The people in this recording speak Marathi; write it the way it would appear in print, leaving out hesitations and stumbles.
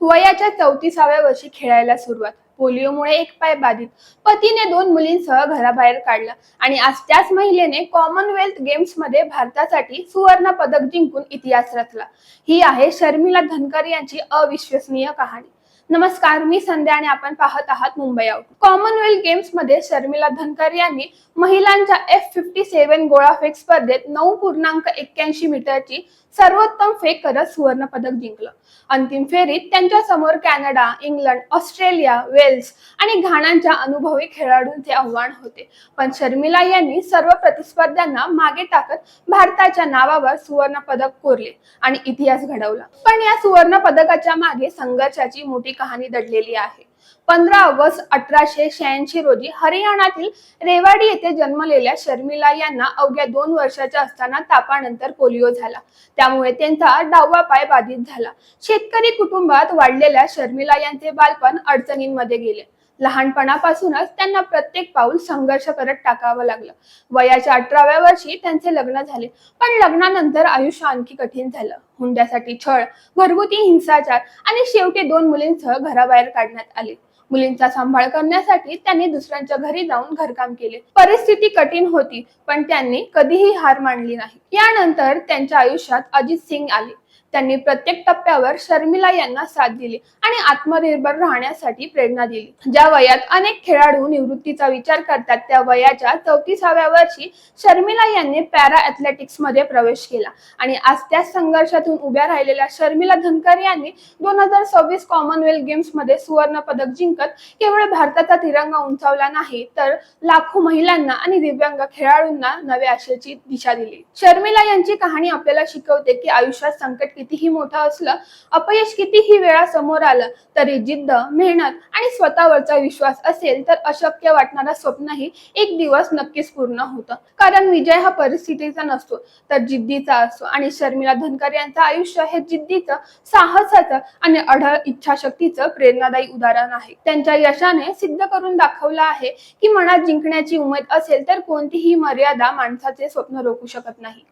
वयाच्या 34व्या वर्षी खेळायला सुरुवात. पोलिओमुळे एक पाय बाधित. पतीने 2 मुलींसह घराबाहेर काढला आणि आज त्याच महिलेने कॉमनवेल्थ गेम्स मध्ये भारतासाठी सुवर्ण पदक जिंकून इतिहास रचला. ही आहे शर्मिला धनकर यांची अविश्वसनीय कहाणी. नमस्कार, मी संध्या आणि आपण पाहत आहात मुंबई आउट. कॉमनवेल्थ गेम्स मध्ये शर्मिला धनकर यांनी महिलांच्या F57 गोळाफेक स्पर्धेत 9.81 मीटरची सर्वोत्तम फेक करत सुवर्ण पदक जिंकलं. अंतिम फेरीत त्यांच्या समोर कॅनडा, इंग्लंड, ऑस्ट्रेलिया, वेल्स आणि घानाच्या अनुभवी खेळाडूंचे आव्हान होते. पण शर्मिला यांनी सर्व प्रतिस्पर्ध्यांना मागे टाकत भारताच्या नावावर सुवर्ण पदक कोरले आणि इतिहास घडवला. पण या सुवर्ण पदकाच्या मागे संघर्षाची मोठी कहाणी दडलेली आहे. 15 ऑगस्ट 1886 रोजी हरियाणातील रेवाडी येथे जन्मलेल्या शर्मिला यांना अवघ्या 2 वर्षाच्या असताना तापानंतर पोलिओ झाला. त्यामुळे त्यांचा डावा पाय बाधित झाला. शेतकरी कुटुंबात वाढलेल्या शर्मिला यांचे बालपण अडचणींमध्ये गेले. लहानपणापासूनच त्यांना प्रत्येक पाऊल संघर्ष करत टाकावं लागलं. वयाच्या 18व्या वर्षी त्यांचे लग्न झाले, पण लग्नानंतर आयुष्य आणखी कठीण झालं. हुंड्यासाठी छळ, घरगुती हिंसाचार आणि शेवटी 2 मुलींसह घराबाहेर काढण्यात आले. मुलींचा सांभाळ करण्यासाठी त्यांनी दुसऱ्यांच्या घरी जाऊन घरकाम केले. परिस्थिती कठीण होती, पण त्यांनी कधीही हार मानली नाही. यानंतर त्यांच्या आयुष्यात अजित सिंग आले. त्यांनी प्रत्येक टप्प्यावर शर्मिला यांना साथ दिली आणि आत्मनिर्भर राहण्यासाठी प्रेरणा दिली. ज्या वयात अनेक खेळाडू निवृत्तीचा विचार करतात, त्या वयाच्या 34व्या वर्षी शर्मिला यांनी पॅरा ॲथलेटिक्स मध्ये प्रवेश केला आणि आज त्या संघर्षातून उभ्या राहिलेल्या शर्मिला धनकर यांनी 2026 कॉमनवेल्थ गेम्स मध्ये सुवर्ण पदक जिंकत केवळ भारताचा तिरंगा उंचावला नाही, तर लाखो महिलांना आणि दिव्यांग खेळाडूंना नव्या आशेची दिशा दिली. शर्मिला यांची कहाणी आपल्याला शिकवते की आयुष्यात संकट कितीही मोठं असलं, अपयश कितीही वेळा समोर आलं, तरी जिद्द, मेहनत आणि स्वतःवरचा विश्वास असेल तर अशक्य वाटणारं स्वप्नही एक दिवस नक्कीच पूर्ण होतं. कारण विजय हा परिस्थितीचा नसतो, तर जिद्दीचा असतो. आणि शर्मिला धनकर यांचं आयुष्य हे जिद्दीचं, साहसाचं आणि अढळ इच्छाशक्तीचं प्रेरणादायी उदाहरण आहे. त्यांच्या यशाने सिद्ध करून दाखवलं आहे की मनात जिंकण्याची उमेद असेल तर कोणतीही मर्यादा माणसाचे स्वप्न रोखू शकत नाही.